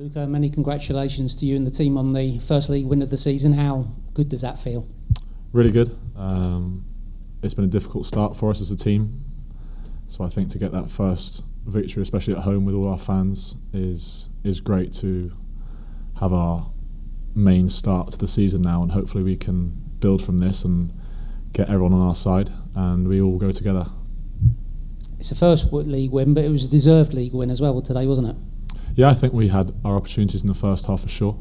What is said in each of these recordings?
Luca, many congratulations to you and the team on the first league win of the season. How good does that feel? Really good. It's been a difficult start for us as a team, so I think to get that first victory, especially at home with all our fans, is great to have our main start to the season now, and hopefully we can build from this and get everyone on our side and we all go together. It's the first league win, but it was a deserved league win as well today, wasn't it? Yeah, I think we had our opportunities in the first half for sure.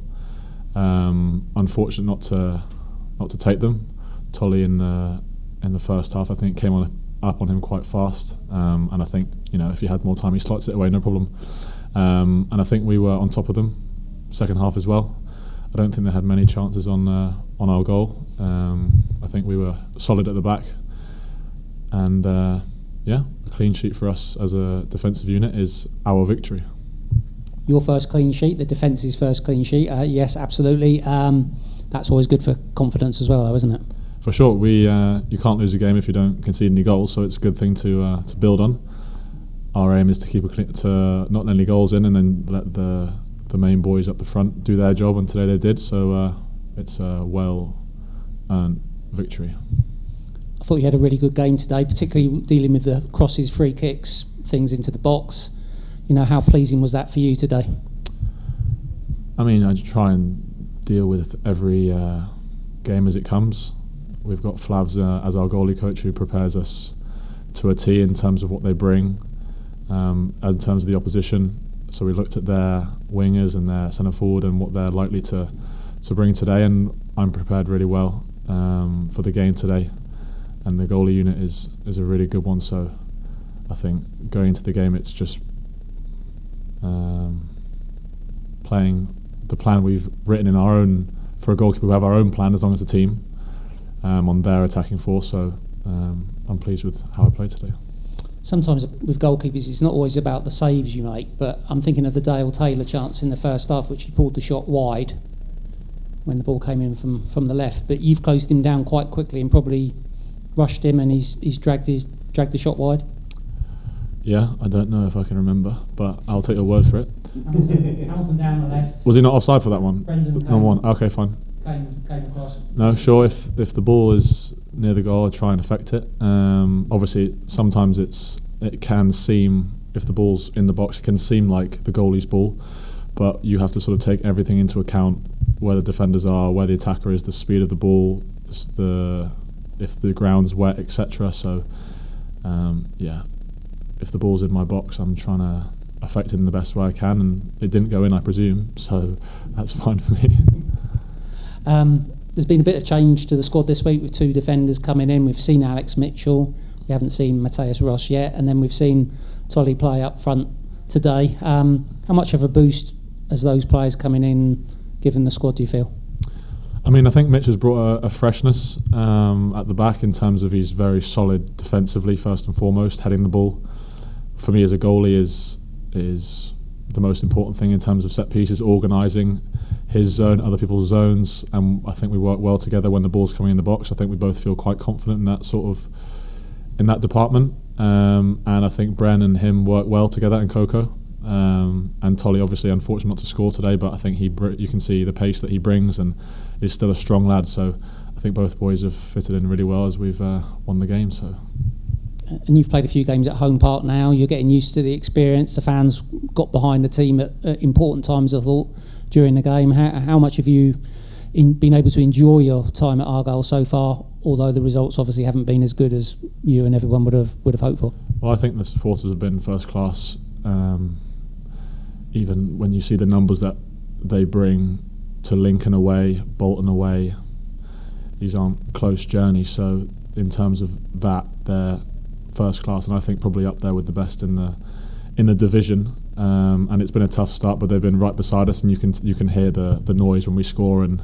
Unfortunate not to take them. Tolly in the first half, I think, came up on him quite fast, and I think if he had more time, he slots it away, no problem. And I think we were on top of them second half as well. I don't think they had many chances on our goal. I think we were solid at the back, and a clean sheet for us as a defensive unit is our victory. Your first clean sheet, the defence's first clean sheet. Yes, absolutely. That's always good for confidence as well, though, isn't it? For sure. You can't lose a game if you don't concede any goals, so it's a good thing to build on. Our aim is to keep to not let any goals in, and then let the main boys up the front do their job, and today they did. So it's a well-earned victory. I thought you had a really good game today, particularly dealing with the crosses, free kicks, things into the box. How pleasing was that for you today? I mean, I try and deal with every game as it comes. We've got Flavs as our goalie coach, who prepares us to a T in terms of what they bring, in terms of the opposition. So we looked at their wingers and their centre forward and what they're likely to bring today, and I'm prepared really well for the game today. And the goalie unit is a really good one. So I think going into the game, it's just playing the plan we've written in our own. For a goalkeeper, we have our own plan as long as a team on their attacking force. So I'm pleased with how I played today. Sometimes with goalkeepers, it's not always about the saves you make, but I'm thinking of the Dale Taylor chance in the first half, which he pulled the shot wide when the ball came in from the left. But you've closed him down quite quickly and probably rushed him, and he's dragged the shot wide. Yeah, I don't know if I can remember, but I'll take your word for it. Hamilton down the left. Was he not offside for that one? Brendan Number one. Okay, fine. Came across. No, sure. If the ball is near the goal, I try and affect it. Obviously, sometimes it can seem, if the ball's in the box, it can seem like the goalie's ball, but you have to sort of take everything into account: where the defenders are, where the attacker is, the speed of the ball, if the ground's wet, etc. So, if the ball's in my box, I'm trying to affect it in the best way I can, and it didn't go in, I presume, so that's fine for me. There's been a bit of change to the squad this week with two defenders coming in. We've seen Alex Mitchell, we haven't seen Matthias Ross yet, and then we've seen Tolly play up front today. How much of a boost has those players coming in given the squad, do you feel? I mean, I think Mitch has brought a freshness at the back in terms of he's very solid defensively, first and foremost, heading the ball. For me as a goalie is the most important thing in terms of set pieces, organising his zone, other people's zones, and I think we work well together when the ball's coming in the box. I think we both feel quite confident in that department, and I think Bren and him work well together, and Coco, and Tolly obviously unfortunate not to score today, but I think you can see the pace that he brings and is still a strong lad. So I think both boys have fitted in really well as we've won the game. So. And you've played a few games at home park now. You're getting used to the experience. The fans got behind the team at important times, I thought, during the game. How much have you been able to enjoy your time at Argyle so far, although the results obviously haven't been as good as you and everyone would have hoped for? Well, I think the supporters have been first class. Even when you see the numbers that they bring to Lincoln away, Bolton away, these aren't close journeys. So in terms of that, they're first class, and I think probably up there with the best in the division. And it's been a tough start, but they've been right beside us, and you can hear the noise when we score, and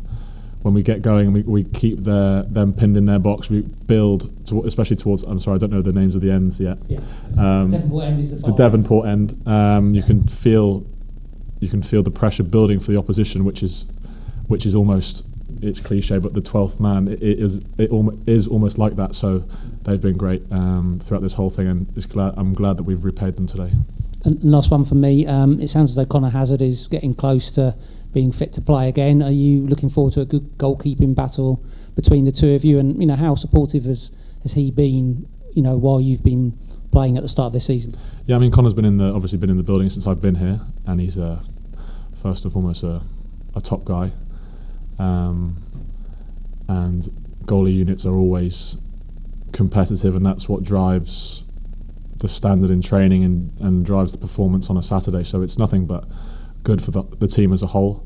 when we get going, we keep them pinned in their box. We build, especially towards. I'm sorry, I don't know the names of the ends yet. Yeah. Devonport end is the Devonport end. You can feel the pressure building for the opposition, which is almost. It's cliche, but the 12th man it is almost like that. So they've been great throughout this whole thing, and I'm glad that we've repaid them today. And last one for me. It sounds as though Connor Hazard is getting close to being fit to play again. Are you looking forward to a good goalkeeping battle between the two of you? And how supportive has he been? While you've been playing at the start of this season. Yeah, I mean, Connor's obviously been in the building since I've been here, and he's first and foremost a top guy. And goalie units are always competitive, and that's what drives the standard in training and drives the performance on a Saturday. So it's nothing but good for the team as a whole.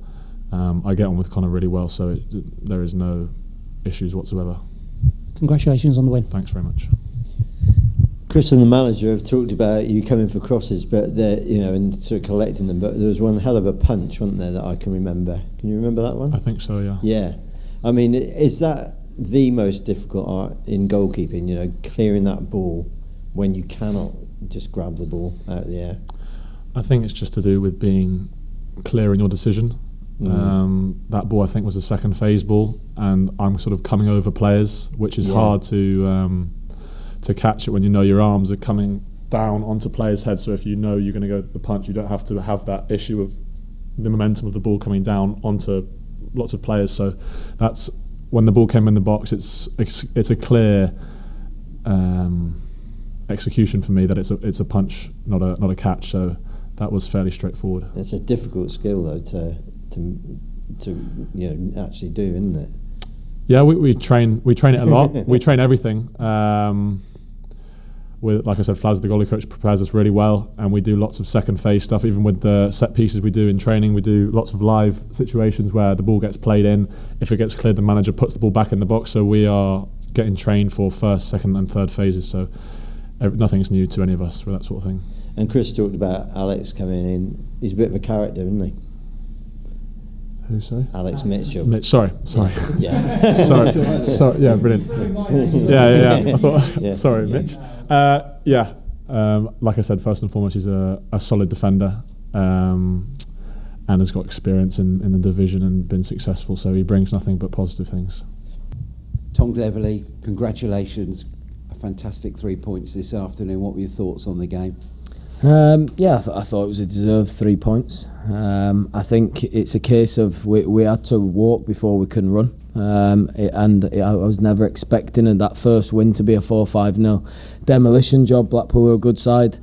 I get on with Connor really well, so there is no issues whatsoever. Congratulations on the win. Thanks very much. Chris and the manager have talked about you coming for crosses, but and sort of collecting them. But there was one hell of a punch, wasn't there, that I can remember? Can you remember that one? I think so, yeah. Yeah, I mean, is that the most difficult art in goalkeeping? Clearing that ball when you cannot just grab the ball out of the air. I think it's just to do with being clear in your decision. That ball, I think, was a second phase ball, and I'm sort of coming over players, which is hard to catch it when your arms are coming down onto players' heads. So if you're going to go the punch, you don't have to have that issue of the momentum of the ball coming down onto lots of players. So that's when the ball came in the box. It's a clear execution for me that it's a punch, not a catch. So that was fairly straightforward. It's a difficult skill though to actually do, isn't it? Yeah, we train it a lot. We train everything. Like I said, Flaz, the goalie coach, prepares us really well, and we do lots of second phase stuff. Even with the set pieces we do in training, we do lots of live situations where the ball gets played in. If it gets cleared, the manager puts the ball back in the box. So we are getting trained for first, second and third phases. So nothing's new to any of us for that sort of thing. And Chris talked about Alex coming in. He's a bit of a character, isn't he? Who, sorry? Alex Mitchell. Sorry. Yeah. sorry. Yeah, brilliant. Yeah. I thought. Sorry, Mitch. Like I said, first and foremost, he's a solid defender, and has got experience in the division and been successful. So he brings nothing but positive things. Tom Cleverley, congratulations! A fantastic 3 points this afternoon. What were your thoughts on the game? I thought it was a deserved 3 points. I think it's a case of we had to walk before we can run, I was never expecting that first win to be a 4-5-0 demolition job. Blackpool were a good side,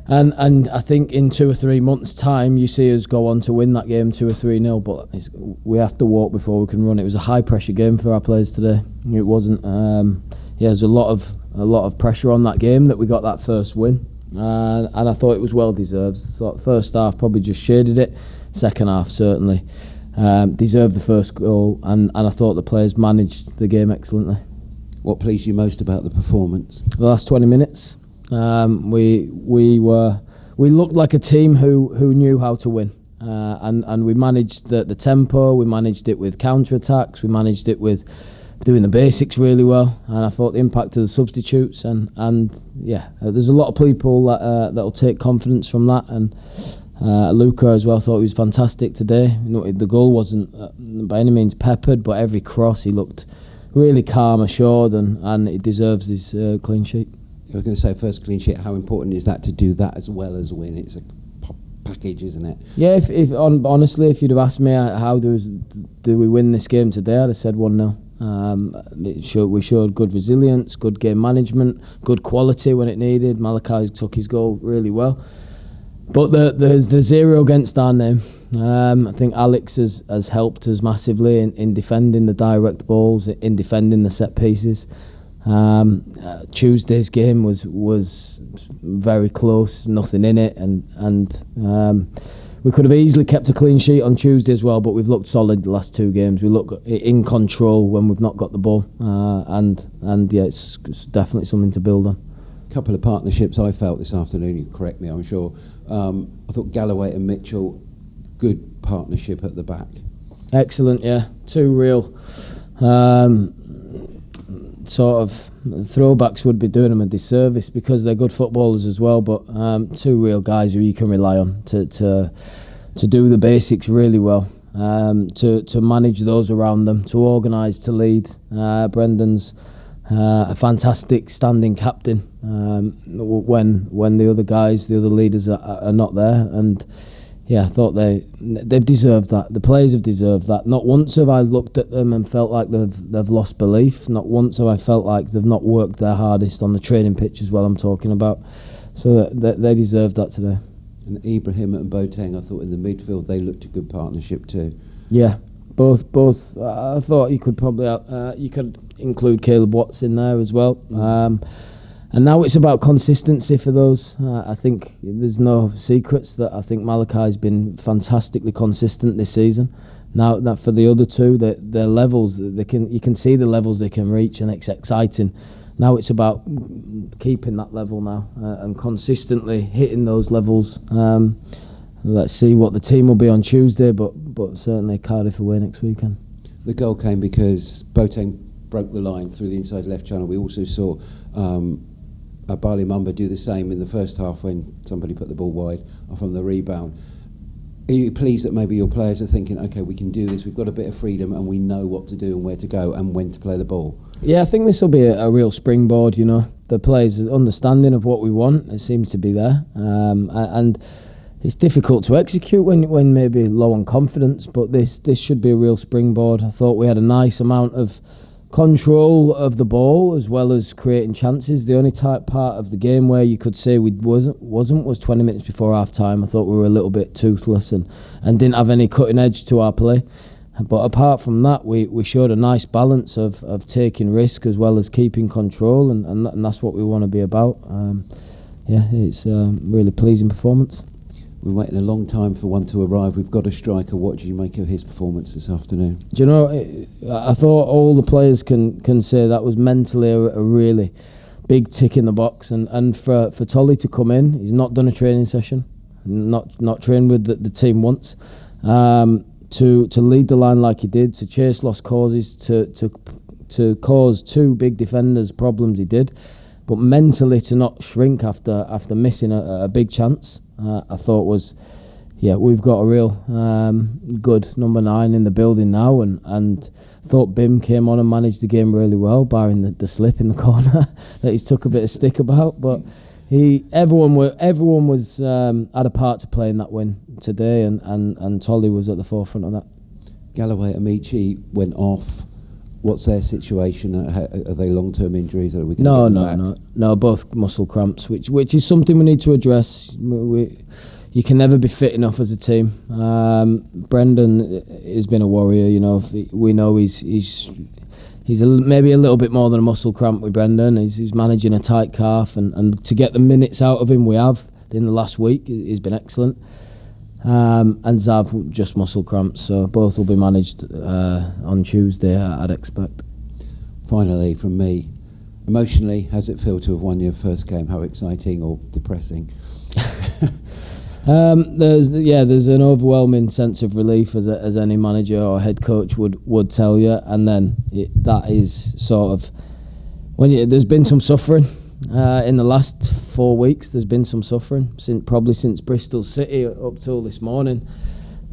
and I think in 2 or 3 months' time you see us go on to win that game 2 or 3-0. But we have to walk before we can run. It was a high pressure game for our players today. It wasn't. There's a lot of pressure on that game that we got that first win. And I thought it was well deserved. I thought the first half probably just shaded it. Second half certainly deserved the first goal, and I thought the players managed the game excellently. What pleased you most about the performance? The last 20 minutes, we looked like a team who knew how to win, and we managed the tempo. We managed it with counter attacks. We managed it with doing the basics really well, and I thought the impact of the substitutes and there's a lot of people that'll take confidence from that, and Luca as well. I thought he was fantastic today. The goal wasn't by any means peppered, but every cross he looked really calm, assured, and he deserves his clean sheet. I was going to say, first clean sheet. How important is that to do that as well as win? It's a package, isn't it? Yeah. Honestly, if you'd have asked me how do we win this game today, I'd have said 1-0. We showed good resilience, good game management, good quality when it needed. Malachi took his goal really well, but the 0 against our name. I think Alex has helped us massively in defending the direct balls, in defending the set pieces. Tuesday's game was very close, nothing in it, and we could have easily kept a clean sheet on Tuesday as well, but we've looked solid the last 2 games. We look in control when we've not got the ball, and it's definitely something to build on. A couple of partnerships I felt this afternoon, you correct me, I'm sure. I thought Galloway and Mitchell, good partnership at the back. Excellent, yeah. 2 real sort of throwbacks would be doing them a disservice because they're good footballers as well, but 2 real guys who you can rely on to do the basics really well, to manage those around them, to organise, to lead. Brendan's a fantastic standing captain when the other guys, the other leaders are not there. And yeah, I thought they've deserved that. The players have deserved that. Not once have I looked at them and felt like they've lost belief. Not once have I felt like they've not worked their hardest on the training pitch as well. I'm talking about. So they deserved that today. And Ibrahim and Boateng, I thought in the midfield they looked a good partnership too. Yeah, both. I thought you could probably you could include Caleb Watts in there as well. And now it's about consistency for those. I think there's no secrets that I think Malachi's been fantastically consistent this season. Now that for the other two, their levels, you can see the levels they can reach, and it's exciting. Now it's about keeping that level now and consistently hitting those levels. Let's see what the team will be on Tuesday, but certainly Cardiff away next weekend. The goal came because Boateng broke the line through the inside left channel. We also saw Bali Mumba do the same in the first half when somebody put the ball wide from the rebound. Are you pleased that maybe your players are thinking, okay, we can do this, we've got a bit of freedom and we know what to do and where to go and when to play the ball? Yeah, I think this will be a real springboard, you know. The players' understanding of what we want, it seems to be there. And it's difficult to execute when maybe low on confidence, but this should be a real springboard. I thought we had a nice amount of control of the ball as well as creating chances. The only part of the game where you could say we wasn't was 20 minutes before half time. I thought we were a little bit toothless and didn't have any cutting edge to our play. But apart from that, we showed a nice balance of taking risk as well as keeping control, and that's what we want to be about. It's a really pleasing performance. We're waiting a long time for one to arrive. We've got a striker. What do you make of his performance this afternoon? Do you know, I thought all the players can say that was mentally a really big tick in the box. And for Tolly to come in, he's not done a training session, not trained with the team once, to lead the line like he did, to chase lost causes, to cause two big defenders problems he did. But mentally to not shrink after missing a big chance, I thought was, we've got a real good number 9 in the building now, and thought Bim came on and managed the game really well, barring the slip in the corner that he took a bit of stick about. But everyone was had a part to play in that win today, and Tolly was at the forefront of that. Galloway and Amici went off. What's their situation? Are they long-term injuries? Or are we No, both muscle cramps, which is something we need to address. You can never be fit enough as a team. Brendan has been a warrior, you know. We know he's maybe a little bit more than a muscle cramp with Brendan. He's managing a tight calf, and to get the minutes out of him we have in the last week, he's been excellent. And Zav just muscle cramps, so both will be managed on Tuesday, I'd expect. Finally, from me, emotionally, how's it feel to have won your first game? How exciting or depressing? There's an overwhelming sense of relief as any manager or head coach would tell you, and then that is sort of there's been some suffering. In the last 4 weeks, there's been some suffering since Bristol City up till this morning.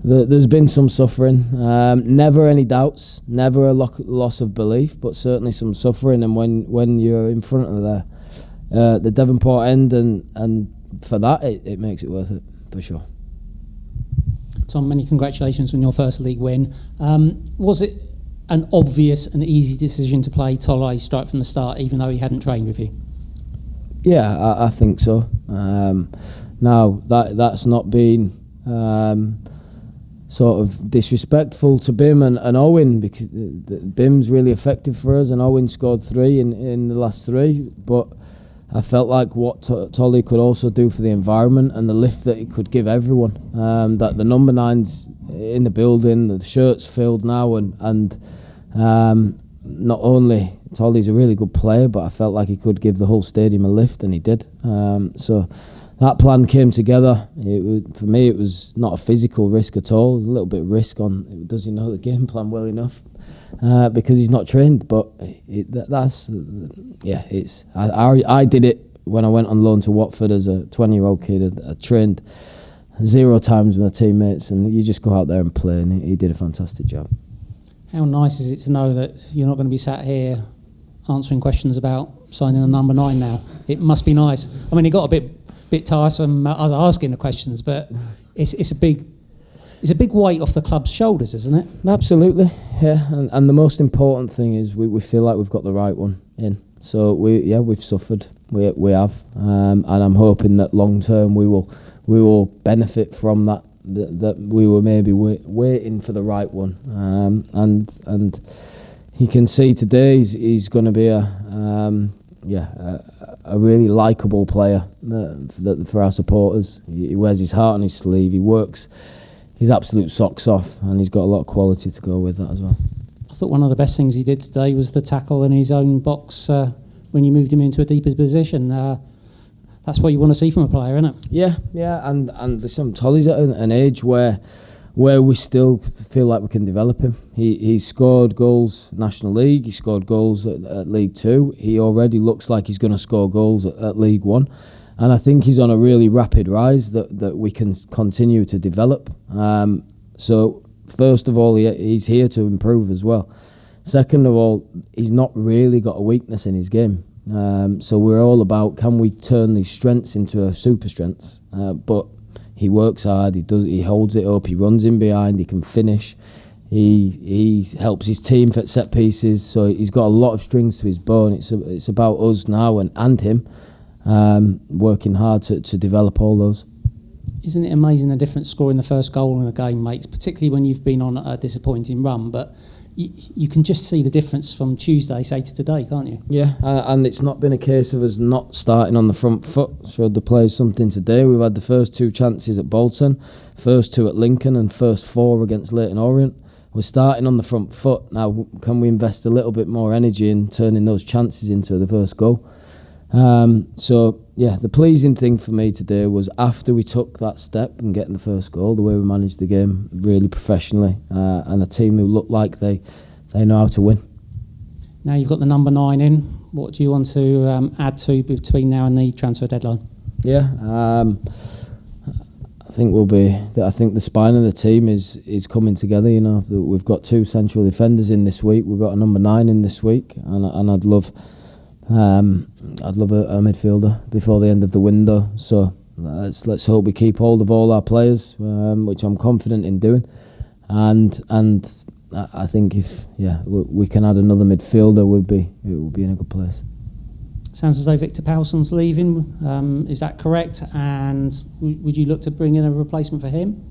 There's been some suffering. Never any doubts, never a loss of belief, but certainly some suffering. And when you're in front of the Devonport end, and for that, it makes it worth it for sure. Tom, many congratulations on your first league win. Was it an obvious and easy decision to play Tolly straight from the start, even though he hadn't trained with you? Yeah, I think so. Now that's not been sort of disrespectful to Bim and Owen, because Bim's really effective for us, and Owen scored 3 in the last 3. But I felt like what Tolly could also do for the environment and the lift that he could give everyone. That the number 9's in the building, the shirt's filled now, and not only Tolly's a really good player, but I felt like he could give the whole stadium a lift, and he did. So that plan came together. For me, it was not a physical risk at all. A little bit of risk on, does he know the game plan well enough? Because he's not trained. But I did it when I went on loan to Watford as a 20-year-old kid. I trained 0 times with my teammates, and you just go out there and play, and he did a fantastic job. How nice is it to know that you're not going to be sat here answering questions about signing a number 9 now. It must be nice. I mean, it got a bit tiresome us asking the questions, but it's a big weight off the club's shoulders, isn't it? Absolutely, yeah. And the most important thing is we feel like we've got the right one in. So we've suffered. We have, and I'm hoping that long term we will benefit from that. That we were maybe waiting for the right one, and you can see today he's going to be a really likeable player for our supporters. He wears his heart on his sleeve. He works his absolute socks off, and he's got a lot of quality to go with that as well. I thought one of the best things he did today was the tackle in his own box when you moved him into a deeper position. That's what you want to see from a player, isn't it? Yeah, and Tolly's at an age where we still feel like we can develop him. He's scored goals National League, he scored goals at League 2. He already looks like he's going to score goals at League 1. And I think he's on a really rapid rise that we can continue to develop. So first of all, he's here to improve as well. Second of all, he's not really got a weakness in his game. So we're all about, can we turn these strengths into super strengths? But he works hard, he holds it up, he runs in behind, he can finish, he helps his team at set pieces, so he's got a lot of strings to his bow, and it's about us now and him working hard to develop all those. Isn't it amazing the difference scoring the first goal in a game makes, particularly when you've been on a disappointing run? But you can just see the difference from Tuesday, say, to today, can't you? Yeah, and it's not been a case of us not starting on the front foot. Showed the players something today. We've had the first 2 chances at Bolton, first 2 at Lincoln, and first 4 against Leyton Orient. We're starting on the front foot. Now, can we invest a little bit more energy in turning those chances into the first goal? The pleasing thing for me today was after we took that step and getting the first goal, the way we managed the game really professionally, and a team who look like they know how to win. Now you've got the number 9 in. What do you want to add to between now and the transfer deadline? Yeah, I think the spine of the team is coming together. You know, we've got 2 central defenders in this week. We've got a number 9 in this week, and I'd love a midfielder before the end of the window. So let's hope we keep hold of all our players, which I'm confident in doing. And I think if we can add another midfielder, it would be in a good place. Sounds as though Victor Powson's leaving. Is that correct? And would you look to bring in a replacement for him?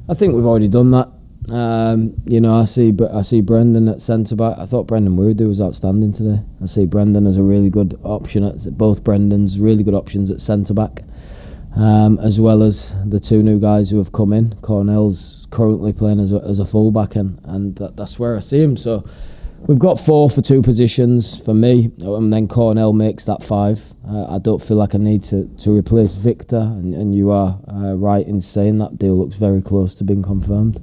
I think we've already done that. I see Brendan at centre back. I thought Brendan Wood was outstanding today. I see Brendan as a really good option both Brendans really good options at centre back, as well as the 2 new guys who have come in. Cornell's currently playing as a full back, and that's where I see him. So we've got 4 for 2 positions for me, and then Cornell makes that 5. I don't feel like I need to replace Victor, and you are right in saying that deal looks very close to being confirmed.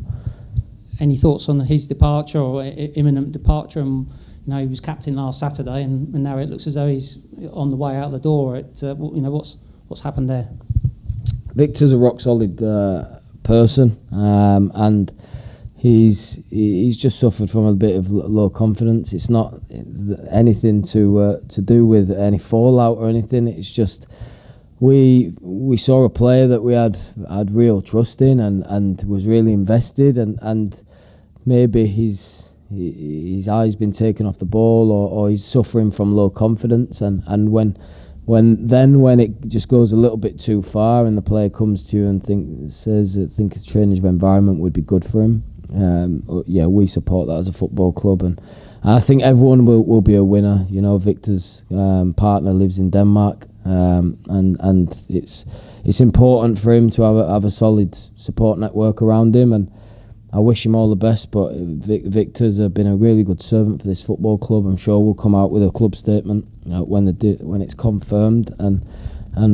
Any thoughts on his departure or imminent departure? And he was captain last Saturday, and now it looks as though he's on the way out the door. What's happened there? Victor's a rock solid person, and he's just suffered from a bit of low confidence. It's not anything to do with any fallout or anything. It's just we saw a player that we had real trust in and was really invested, and maybe his eye's been taken off the ball, or he's suffering from low confidence, and when it just goes a little bit too far and the player comes to you and says I think a change of environment would be good for him, we support that as a football club, and I think everyone will be a winner. Victor's partner lives in Denmark, and it's important for him to have a solid support network around him, and I wish him all the best. But Victor's been a really good servant for this football club. I'm sure we'll come out with a club statement when it's confirmed, and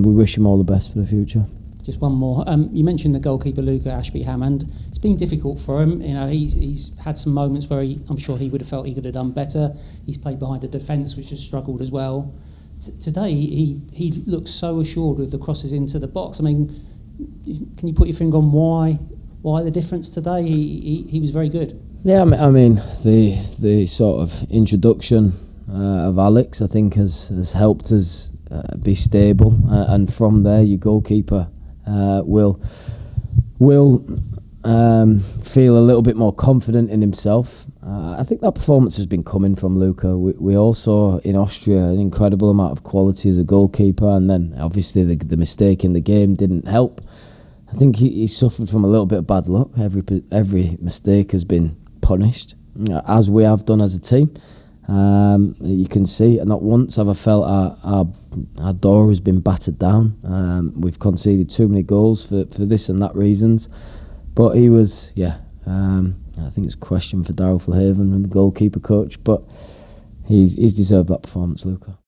we wish him all the best for the future. Just one more. You mentioned the goalkeeper Luca Ashby-Hammond. It's been difficult for him. He's had some moments where I'm sure he would have felt he could have done better. He's played behind a defence which has struggled as well. Today he looks so assured with the crosses into the box. I mean, can you put your finger on why the difference today? He was very good. Yeah, I mean the sort of introduction of Alex, I think, has helped us be stable, and from there, your goalkeeper will feel a little bit more confident in himself. I think that performance has been coming from Luka. We all saw in Austria an incredible amount of quality as a goalkeeper, and then obviously the mistake in the game didn't help. I think he suffered from a little bit of bad luck. Every mistake has been punished, as we have done as a team. You can see, not once have I felt our door has been battered down. We've conceded too many goals for this and that reasons. But he was, I think it's a question for Darryl Verhaven and the goalkeeper coach, but he's deserved that performance, Luka.